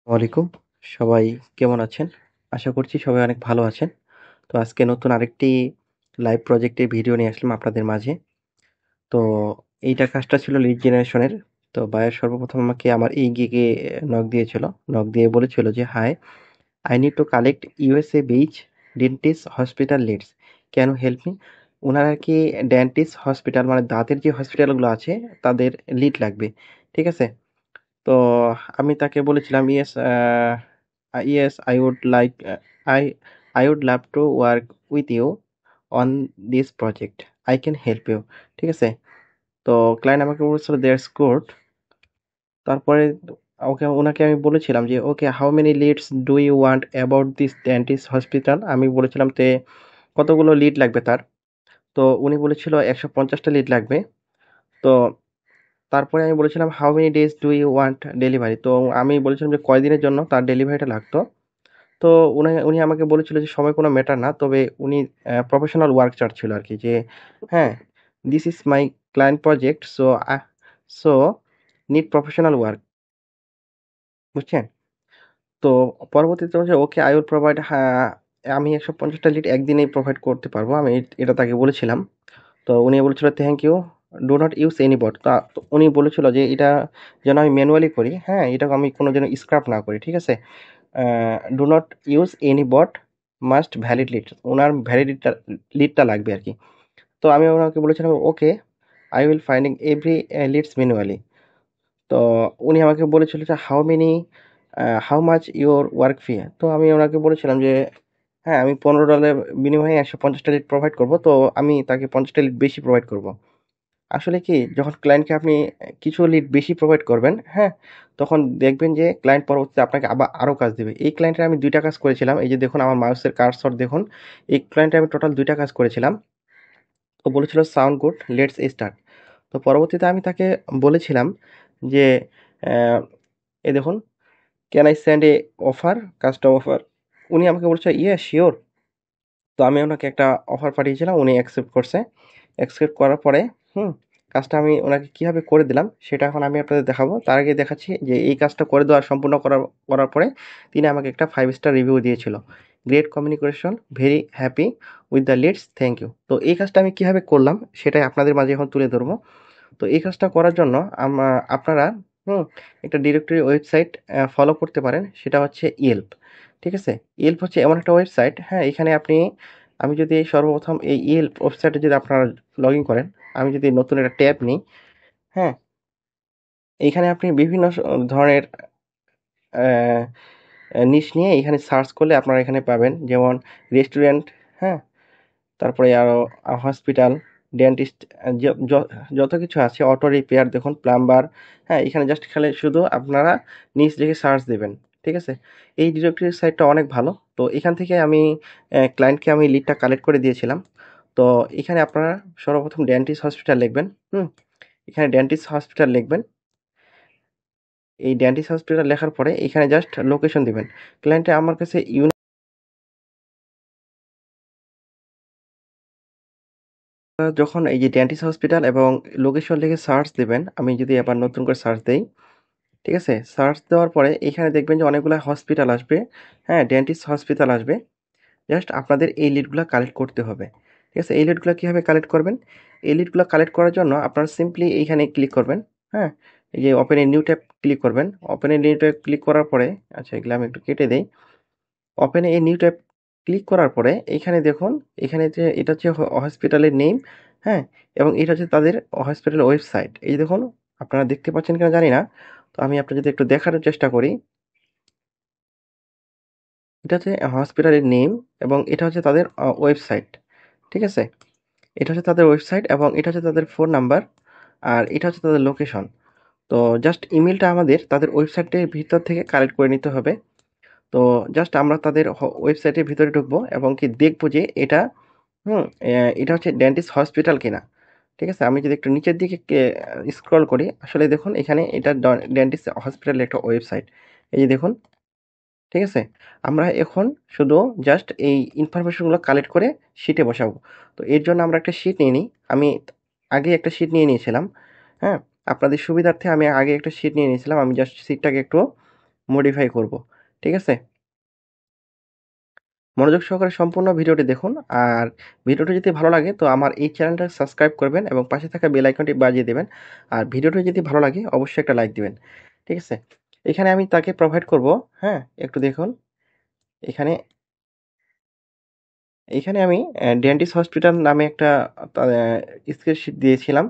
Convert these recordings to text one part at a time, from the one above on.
ওয়ালাইকুম। সবাই কেমন আছেন? আশা করছি সবাই অনেক ভালো আছেন। তো আজকে নতুন আরেকটি লাইভ প্রজেক্টের ভিডিও নিয়ে আসলাম আপনাদের মাঝে। তো এইটা কাজটা ছিল লিড জেনারেশনের। তো বায়ার সর্বপ্রথম আমাকে আমার এই গিগে নক দিয়েছিল। নক দিয়ে বলেছিল যে, "high, I need to collect USA based dentist hospital leads. Can you help me?" উনার আরকি ডেন্টিস্ট হসপিটাল মানে দাঁতের যে হসপিটালগুলো আছে তাদের লিড লাগবে। ঠিক আছে? তো আমি তাকে বলেছিলাম, "yes, yes, I I would love to work with you on this project. I can help you." ঠিক আছে? তো ক্লায়েন্ট আমাকে বলেছিল, "দ্যাটস গুড।" তারপরে উনাকে আমি বলেছিলাম যে, "okay, how many leads do you want about this dentist hospital?" আমি বলেছিলাম কতগুলো লিড লাগবে তার। তো উনি বলেছিল ১৫০ টা লিড লাগবে। তো তারপরে আমি বলেছিলাম, "how many days do you want delivery?" তো আমি বলেছিলাম যে কয়দিনের জন্য তার ডেলিভারিটা লাগতো। তো উনি আমাকে বলেছিল যে সময় কোনো ম্যাটার না। তবে উনি প্রফেশনাল ওয়ার্ক চাচ্ছিল আরকি যে, হ্যাঁ, "this is my client project, so need professional work." বুঝছেন? তো পরবর্তীতে বলছে, "ওকে, আই উইল প্রোভাইড।" হ্যাঁ, আমি ১৫০ টা লিড একদিনেই প্রোভাইড করতে পারবো। আমি এটা তাকে বলেছিলাম। তো উনি বলেছিল, "thank you. Do not use any bot." তো উনি বলেছিল যে এটা যেন আমি ম্যানুয়ালি করি। হ্যাঁ? এটা আমি কোনো যেন স্ক্রাপ না করি। ঠিক আছে? Do not use any bot, must valid lead. উনার লিডটা লাগবে আরকি। তো আমি ওনাকে বলেছিলাম, "okay, I will finding every leads manually." তো উনি আমাকে বলেছিল যে, how much your work fee?" তো আমি ওনাকে বলেছিলাম যে, হ্যাঁ, আমি $15 বিনিময়ে ১৫০ টা লিড প্রোভাইড করব। তো আমি তাকে ৫০ টা লিড বেশি প্রোভাইড করব। আসলে কি, যখন ক্লায়েন্টকে আপনি কিছু লিড বেশি প্রোভাইড করবেন, হ্যাঁ? তখন দেখবেন যে ক্লায়েন্ট পরবর্তীতে আপনাকে আরো কাজ দিবে। এই ক্লায়েন্টের আমি ২ টা কাজ করেছিলাম। এই যে দেখুন আমার মাউসের কার্সর দেখুন। এই ক্লায়েন্টের আমি টোটাল ২ টা কাজ করেছিলাম। ও বলেছিল, "সাউন্ড গুড, লেটস স্টার্ট।" তো পরবর্তীতে আমি তাকে বলেছিলাম যে, অ্যা এই দেখুন, "can I send A offer, custom offer?" উনি আমাকে বলেছে, "ইয়েস, সিউর।" তো আমি ওনাকে একটা অফার পাঠিয়েছিলাম। উনি অ্যাকসেপ্ট করছে। অ্যাকসেপ্ট করার পরে হুম, কাজটা আমি ওনাকে কিভাবে করে দিলাম সেটা এখন আমি আপনাদের দেখাবো। তার আগে দেখাচ্ছি যে এই কাজটা করে দেওয়া সম্পূর্ণ করার পরে তিনি আমাকে একটা 5 স্টার রিভিউ দিয়েছিল। "Great communication, very happy with the leads, thank you." তো এই কাজটা আমি কিভাবে করলাম সেটাই আপনাদের মাঝে এখন তুলে ধরবো। তো এই কাজটা করার জন্য আপনারা হুম, একটা ডিরেক্টরি ওয়েবসাইট ফলো করতে পারেন। সেটা হচ্ছে ইয়েল্প। ঠিক আছে? ইয়েল্প হচ্ছে এমন একটা ওয়েবসাইট, হ্যাঁ? এখানে আমি যদি সর্বপ্রথম এই ইয়েল্প ওয়েবসাইটে যদি আপনারা লগইন করেন, আমি যদি নতুন একটা ট্যাব নিই, হ্যাঁ? এইখানে আপনি বিভিন্ন ধরনের অ্যা নিশ নিয়ে এখানে সার্চ করলে আপনারা এখানে পাবেন। যেমন রেস্টুরেন্ট, হ্যাঁ? তারপরে আরো হসপিটাল, ডেন্টিস্ট, য য যত কিছু আছে, অটো রিপেয়ার দেখুন, প্লাম্বার, হ্যাঁ? এখানে জাস্ট খালি শুধু আপনারা নিচ লিখে সার্চ দিবেন। ঠিক আছে? এই ডিরেক্টরি সাইটটা অনেক ভালো। তো এখান থেকে আমি ক্লায়েন্টকে আমি লিডটা কালেক্ট করে দিয়েছিলাম। তো এখানে আপনারা সর্বপ্রথম ডেন্টিস্ট হসপিটাল লিখবেন। হুম? এখানে ডেন্টিস্ট হসপিটাল লিখবেন। এই ডেন্টিস্ট হসপিটাল লেখার পরে এখানে জাস্ট লোকেশন দিবেন। ক্লায়েন্টে আমার কাছে যখন এই যে ডেন্টিস্ট হসপিটাল এবং লোকেশন লিখে সার্চ দিবেন, আমি যদি আবার নতুন করে সার্চ দেই, ঠিক আছে? সার্চ দেওয়ার পরে এখানে দেখবেন যে অনেকগুলা হসপিটাল আসবে, হ্যাঁ? ডেন্টিস্ট হসপিটাল আসবে। জাস্ট আপনাদের এই লিডগুলা কালেক্ট করতে হবে। ঠিক আছে? এই লিডগুলা কিভাবে কালেক্ট করবেন? এই লিডগুলা কালেক্ট করার জন্য আপনারা সিম্পলি এইখানে ক্লিক করবেন, হ্যাঁ? এই যে open a new tab click করবেন। Open a new tab click করার পরে, আচ্ছা, এগুলা আমি একটু কেটে দেই। Open a new tab click করার পরে এইখানে দেখুন, এখানে যে এটা হচ্ছে হসপিটালের নেম, হ্যাঁ? এবং এটা হচ্ছে তাদের হসপিটালের ওয়েবসাইট। এই যে দেখুন, আপনারা দেখতে পাচ্ছেন কিনা জানি না। তো আমি আপনাদের যদি একটু দেখানোর চেষ্টা করি। এটা হচ্ছে হসপিটালের নেম এবং এটা হচ্ছে তাদের ওয়েবসাইট। ঠিক আছে? এটা হচ্ছে তাদের ওয়েবসাইট এবং এটা হচ্ছে তাদের ফোন নাম্বার। আর এটা হচ্ছে তাদের লোকেশন। তো জাস্ট ইমেইলটা আমাদের তাদের ওয়েবসাইটের ভিতর থেকে কালেক্ট করে নিতে হবে। তো জাস্ট আমরা তাদের ওয়েবসাইটের ভিতরে ঢুকবো এবং কি দেখবো যে এটা হচ্ছে ডেন্টিস্ট হসপিটাল কিনা। ঠিক আছে? আমি যদি একটু নিচের দিকে স্ক্রল করি, আসলে দেখুন এখানে এটা ডেন্টিস্ট হসপিটালের একটা ওয়েবসাইট। এই যে দেখুন, ঠিক আছে? আমরা এখন শুধু জাস্ট এই ইনফরমেশনগুলো কালেক্ট করে শিটে বসাবো। তো এর জন্য আমরা একটা শিট নিয়ে নিই। আমি আগে একটা শিট নিয়ে নিয়েছিলাম। হ্যাঁ? আপনাদের সুবিধার্থে আমি আগে একটা শিট নিয়ে নিয়েছিলাম। আমি জাস্ট শিটটাকে একটু মডিফাই করব। ঠিক আছে? মনোযোগ সহকারে সম্পূর্ণ ভিডিওটি দেখুন। আর ভিডিওটি যদি ভালো লাগে তো আমার এই চ্যানেলটা সাবস্ক্রাইব করবেন এবং পাশে থাকা বেল আইকনটি বাজিয়ে দেবেন। আর ভিডিওটি যদি ভালো লাগে অবশ্যই একটা লাইক দিবেন। ঠিক আছে? এখানে আমি তাকে প্রোভাইড করব, হ্যাঁ? একটু দেখুন। এখানে এইখানে আমি ডেন্টিস হসপিটাল নামে একটা স্প্রেডশিট দিয়েছিলাম।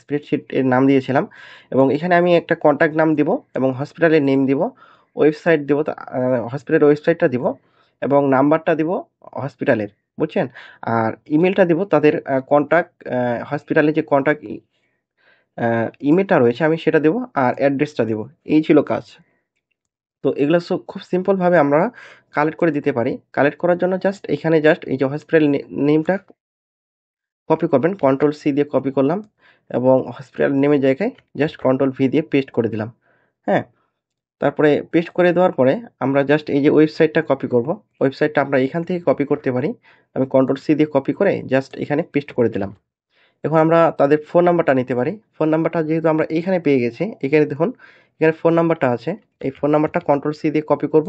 স্প্রেডশিট এর নাম দিয়েছিলাম এবং এখানে আমি একটা কনট্যাক্ট নাম দিব এবং হসপিটালের নেম দিব, ওয়েবসাইট দিব, হসপিটালের ওয়েবসাইটটা দিব এবং নাম্বারটা দিব হসপিটালের, বুঝছেন? আর ইমেলটা দিব তাদের কনট্যাক্ট, হসপিটালের যে কনট্যাক্ট ইমেলটা রয়েছে আমি সেটা দেব আর অ্যাড্রেসটা দিব। এই ছিল কাজ। তো এগুলো খুব সিম্পলভাবে আমরা কালেক্ট করে দিতে পারি। কালেক্ট করার জন্য জাস্ট এখানে জাস্ট এই যে হসপিটাল নেমটা কপি করবেন, কন্ট্রোল সি দিয়ে কপি করলাম এবং হসপিটাল নেমের জায়গায় জাস্ট কন্ট্রোল ভি দিয়ে পেস্ট করে দিলাম। হ্যাঁ? তারপরে পেস্ট করে দেওয়ার পরে আমরা জাস্ট এই যে ওয়েবসাইটটা কপি করব। ওয়েবসাইটটা আমরা এখান থেকে কপি করতে পারি। আমি কন্ট্রোল সি দিয়ে কপি করে জাস্ট এখানে পেস্ট করে দিলাম। এখন আমরা তাদের ফোন নাম্বারটা নিতে পারি। ফোন নাম্বারটা যেহেতু আমরা এইখানে পেয়ে গেছি, এখানে দেখুন এখানে ফোন নাম্বারটা আছে। এই ফোন নাম্বারটা কন্ট্রোল সি দিয়ে কপি করব।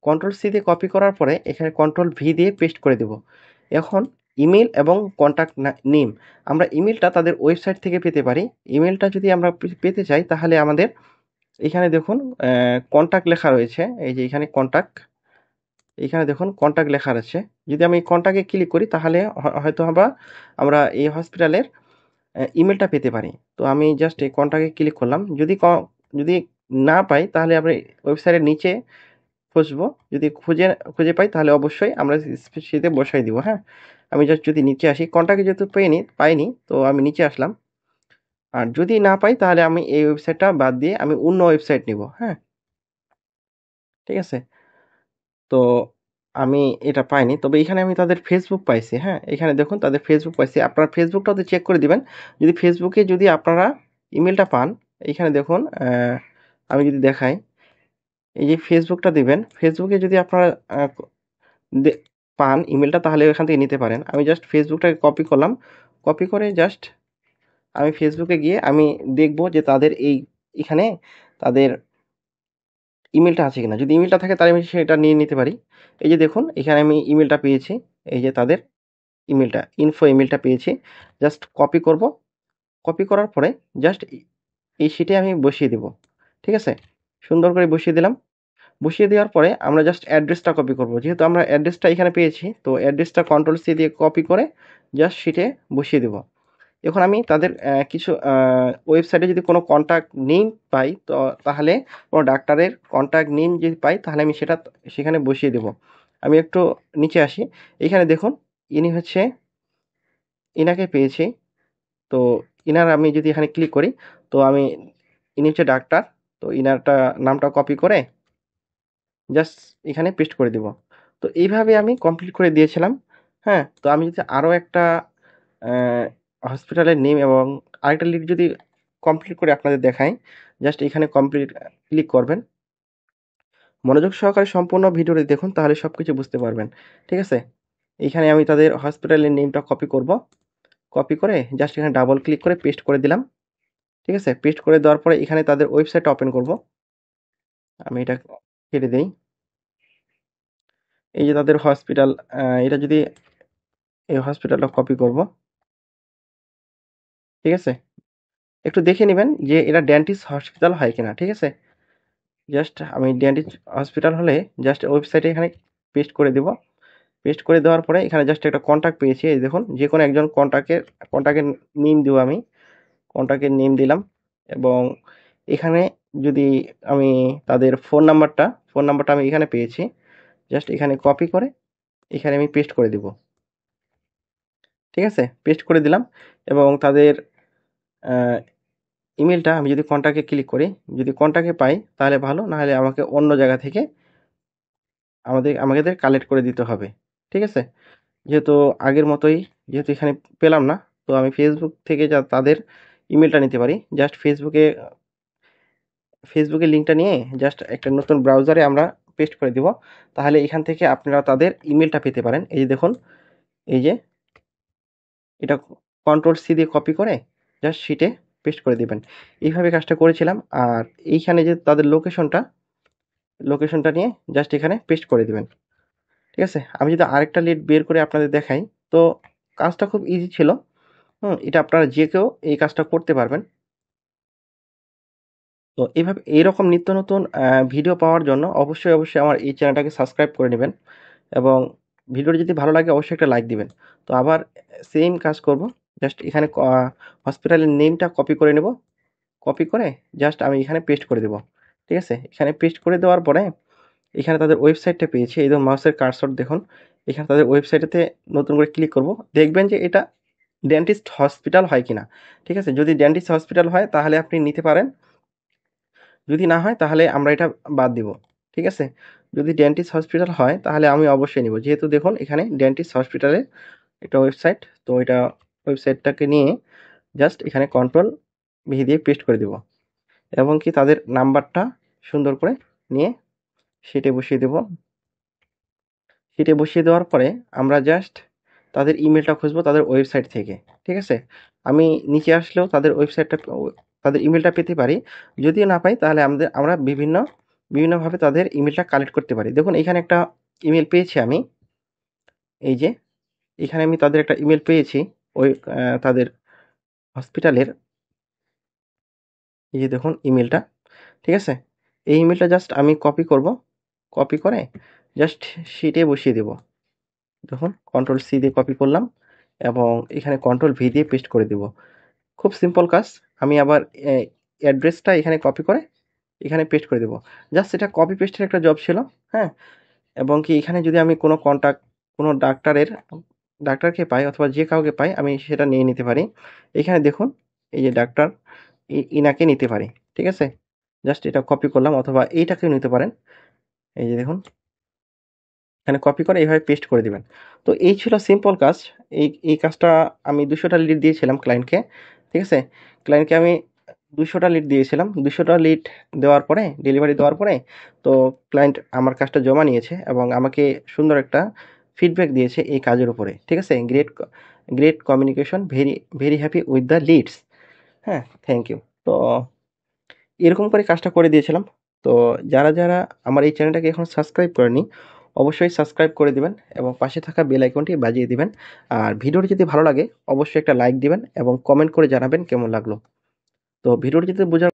কন্ট্রোল সি দিয়ে কপি করার পরে এখানে কন্ট্রোল ভি দিয়ে পেস্ট করে দেব। এখন ইমেল এবং কন্ট্যাক্ট নেম, আমরা ইমেলটা তাদের ওয়েবসাইট থেকে পেতে পারি। ইমেলটা যদি আমরা পেতে চাই তাহলে আমাদের এখানে দেখুন কন্ট্যাক্ট লেখা রয়েছে। এই যে এখানে কন্ট্যাক্ট, এখানে দেখুন কন্ট্যাক্ট লেখা আছে। যদি আমি কন্ট্যাক্টে ক্লিক করি তাহলে হয়তো আমরা এই হসপিটালের ইমেলটা পেতে পারি। তো আমি জাস্ট এই কন্ট্যাক্টে ক্লিক করলাম। যদি না পাই তাহলে আমরা ওয়েবসাইটের নিচে খুঁজবো। যদি খুঁজে পাই তাহলে অবশ্যই আমরা স্প্রেডশিটে বসাই দিব, হ্যাঁ? আমি জাস্ট যদি নিচে আসি, কন্ট্যাক্টে যেহেতু পাইনি তো আমি নিচে আসলাম। আর যদি না পাই তাহলে আমি এই ওয়েবসাইটটা বাদ দিয়ে আমি অন্য ওয়েবসাইট নিব, হ্যাঁ? ঠিক আছে? তো আমি এটা পাইনি। তবে এখানে আমি তাদের ফেসবুক পাইছি, হ্যাঁ? এখানে দেখুন তাদের ফেসবুক পাইছি। আপনারা ফেসবুকটাও তো চেক করে দিবেন। যদি ফেসবুকে যদি আপনারা ইমেলটা পান, এইখানে দেখুন আমি যদি দেখাই, এই যে ফেসবুকটা দিবেন। ফেসবুকে যদি আপনারা আ দে পান ইমেলটা তাহলে ওখান থেকে নিতে পারেন। আমি জাস্ট ফেসবুকটাকে কপি করলাম। কপি করে জাস্ট আমি ফেসবুকে গিয়ে আমি দেখব যে তাদের এখানে তাদের ইমেলটা আছে কিনা। যদি ইমেলটা থাকে তাহলে আমি সেটা নিয়ে নিতে পারি। এই যে দেখুন এখানে আমি ইমেলটা পেয়েছি। এই যে তাদের ইমেলটা, ইনফো ইমেলটা পেয়েছি। জাস্ট কপি করব। কপি করার পরে জাস্ট এই শিটে আমি বসিয়ে দেব। ঠিক আছে? সুন্দর করে বসিয়ে দিলাম। বসিয়ে দেওয়ার পরে আমরা জাস্ট অ্যাড্রেসটা কপি করব। যেহেতু আমরা অ্যাড্রেসটা এখানে পেয়েছি, তো অ্যাড্রেসটা কন্ট্রোল সি দিয়ে কপি করে জাস্ট শিটে বসিয়ে দেব। এখন আমি তাদের কিছু ওয়েবসাইটে যদি কোনো কন্ট্যাক্ট নেম পাই তো তাহলে কোনো ডাক্তারের কন্ট্যাক্ট নেম যদি পাই তাহলে আমি সেটা সেখানে বসিয়ে দেব। আমি একটু নিচে আসি। এখানে দেখুন ইনি হচ্ছে, ইনাকে পেয়েছি। তো ইনার আমি যদি এখানে ক্লিক করি তো ইনি হচ্ছে ডাক্তার। তো ইনারটা নামটা কপি করে জাস্ট এখানে পেস্ট করে দিব। তো এইভাবে আমি কমপ্লিট করে দিয়েছিলাম। হ্যাঁ? তো আমি যদি আরো একটা হসপিটালের নেম এবং আরেকটা লিড যদি কমপ্লিট করে আপনাদের দেখাই, জাস্ট এখানে কমপ্লিট ক্লিক করবেন। মনোযোগ সহকারে সম্পূর্ণ ভিডিওটি দেখুন তাহলে সবকিছু বুঝতে পারবেন। ঠিক আছে? এইখানে আমি তাদের হসপিটালের নেমটা কপি করব। কপি করে জাস্ট এখানে ডাবল ক্লিক করে পেস্ট করে দিলাম। ঠিক আছে? পেস্ট করে দেওয়ার পরে এখানে তাদের ওয়েবসাইটটা ওপেন করব। আমি এটা কেটে দেই। এই যে তাদের হসপিটাল, এটা যদি এই হসপিটালটা কপি করব। ঠিক আছে? একটু দেখে নিবেন যে এটা ডেন্টিস্ট হসপিটাল হয় কিনা। ঠিক আছে? জাস্ট আমি ডেন্টিস্ট হসপিটাল হলে জাস্ট ওয়েবসাইটে এখানে পেস্ট করে দিব। পেস্ট করে দেওয়ার পরে এখানে জাস্ট একটা কন্ট্যাক্ট পেয়েছি। এই দেখুন যেকোনো একজন কন্ট্যাক্টের নেম দিব আমি। কন্ট্যাক্টের নেম দিলাম এবং এখানে যদি আমি তাদের ফোন নাম্বারটা আমি এখানে পেয়েছি। জাস্ট এখানে কপি করে এখানে আমি পেস্ট করে দিব। ঠিক আছে? পেস্ট করে দিলাম এবং তাদের আ ইমেলটা আমি যদি কনট্যাক্টে ক্লিক করি, যদি কনট্যাক্টে পাই তাহলে ভালো, না হলে আমাকে অন্য জায়গা থেকে আমাদের কালেক্ট করে দিতে হবে। ঠিক আছে? যেহেতু আগের মতোই, যেহেতু এখানে পেলাম না, তো আমি ফেসবুক থেকে তাদের ইমেলটা নিতে পারি। জাস্ট ফেসবুকের লিঙ্কটা নিয়ে জাস্ট একটা নতুন ব্রাউজারে আমরা পেস্ট করে দিব। তাহলে এখান থেকে আপনারা তাদের ইমেলটা পেতে পারেন। এই যে দেখুন, এই যে এটা কন্ট্রোল সি দিয়ে কপি করে জাস্ট শিটে পেস্ট করে দিবেন। এইভাবে কাজটা করেছিলাম। আর এইখানে যে তাদের লোকেশনটা, লোকেশনটা নিয়ে জাস্ট এখানে পেস্ট করে দিবেন। ঠিক আছে? আমি যদি আরেকটা লিড বের করে আপনাদের দেখাই, তো কাজটা খুব ইজি ছিল। এটা আপনারা যে কেউ এই কাজটা করতে পারবেন। তো এইভাবে এইরকম নিত্য নতুন ভিডিও পাওয়ার জন্য অবশ্যই আমার এই চ্যানেলটাকে সাবস্ক্রাইব করে নেবেন এবং ভিডিওটি যদি ভালো লাগে অবশ্যই একটা লাইক দিবেন। তো আবার সেম কাজ করব। জাস্ট এখানে হসপিটালের নেমটা কপি করে নেব। কপি করে জাস্ট আমি এখানে পেস্ট করে দেব। ঠিক আছে? এখানে পেস্ট করে দেওয়ার পরে এখানে তাদের ওয়েবসাইটটা পেয়েছি। এই যে মাউসের কার্সর দেখুন। এখানে তাদের ওয়েবসাইটেতে নতুন করে ক্লিক করব। দেখবেন যে এটা ডেন্টিস্ট হসপিটাল হয় কিনা। ঠিক আছে? যদি ডেন্টিস্ট হসপিটাল হয় তাহলে আপনি নিতে পারেন। যদি না হয় তাহলে আমরা এটা বাদ দিব। ঠিক আছে? যদি ডেন্টিস্ট হসপিটাল হয় তাহলে আমি অবশ্যই নিব। যেহেতু দেখুন এখানে ডেন্টিস্ট হসপিটালের একটা ওয়েবসাইট। তো এটা ওয়েবসাইটটাকে নিয়ে জাস্ট এখানে কন্ট্রোল ভি দিয়ে পেস্ট করে দিব এবং কি তাদের নাম্বারটা সুন্দর করে নিয়ে শিটে বসিয়ে দেব। শিটে বসিয়ে দেওয়ার পরে আমরা জাস্ট তাদের ইমেলটা খুঁজবো তাদের ওয়েবসাইট থেকে। ঠিক আছে? আমি নিচে আসলেও তাদের ওয়েবসাইটটা তাদের ইমেলটা পেতে পারি। যদিও না পাই তাহলে আমরা বিভিন্নভাবে তাদের ইমেলটা কালেক্ট করতে পারি। দেখুন এখানে একটা ইমেল পেয়েছি আমি। এই যে এখানে আমি তাদের একটা ইমেল পেয়েছি। ওই তাদের হসপিটালের এই যে দেখুন ইমেলটা। ঠিক আছে? এই ইমেলটা জাস্ট আমি কপি করব। কপি করে জাস্ট শিটে বসিয়ে দেব। দেখুন কন্ট্রোল সি দিয়ে কপি করলাম এবং এখানে কন্ট্রোল ভি দিয়ে পেস্ট করে দেব। খুব সিম্পল কাজ। আমি আবার অ্যাড্রেসটা এখানে কপি করে এখানে পেস্ট করে দেব। জাস্ট এটা কপি পেস্টের একটা জব ছিল। হ্যাঁ? এবং কি এখানে যদি আমি কোনো কোনো ডাক্তারকে পাই অথবা যে কাউকে পাই আমি সেটা নিয়ে নিতে পারি। এখানে দেখুন এই যে ডাক্তার ইনাকে নিতে পারি। ঠিক আছে? জাস্ট এটা কপি করলাম অথবা এইটাকেও নিতে পারেন। এই যে দেখুন এখানে কপি করে এইভাবে পেস্ট করে দিবেন। তো এই ছিল সিম্পল কাজ। এই কাজটা আমি ২০০ টা লিড দিয়েছিলাম ক্লায়েন্টকে। ঠিক আছে? ক্লায়েন্টকে আমি ২০০ টা লিড দিয়েছিলাম। ২০০ টা লিড দেওয়ার পরে ডেলিভারি দেওয়ার পরে তো ক্লায়েন্ট আমার কাজটা জমা নিয়েছে এবং আমাকে সুন্দর একটা ফিডব্যাক দিয়েছে এই কাজের উপরে। ঠিক আছে? Great communication very happy with the leads. হ্যাঁ? Thank you. তো এরকম করে কাজটা করে দিয়েছিলাম। তো যারা আমার এই চ্যানেলটাকে এখনো সাবস্ক্রাইব করেনি, অবশ্যই সাবস্ক্রাইব করে দিবেন এবং পাশে থাকা বেল আইকনটি বাজিয়ে দিবেন। আর ভিডিওটি যদি ভালো লাগে অবশ্যই একটা লাইক দিবেন এবং কমেন্ট করে জানাবেন কেমন লাগলো। তো ভিডিওটি যদি বোঝার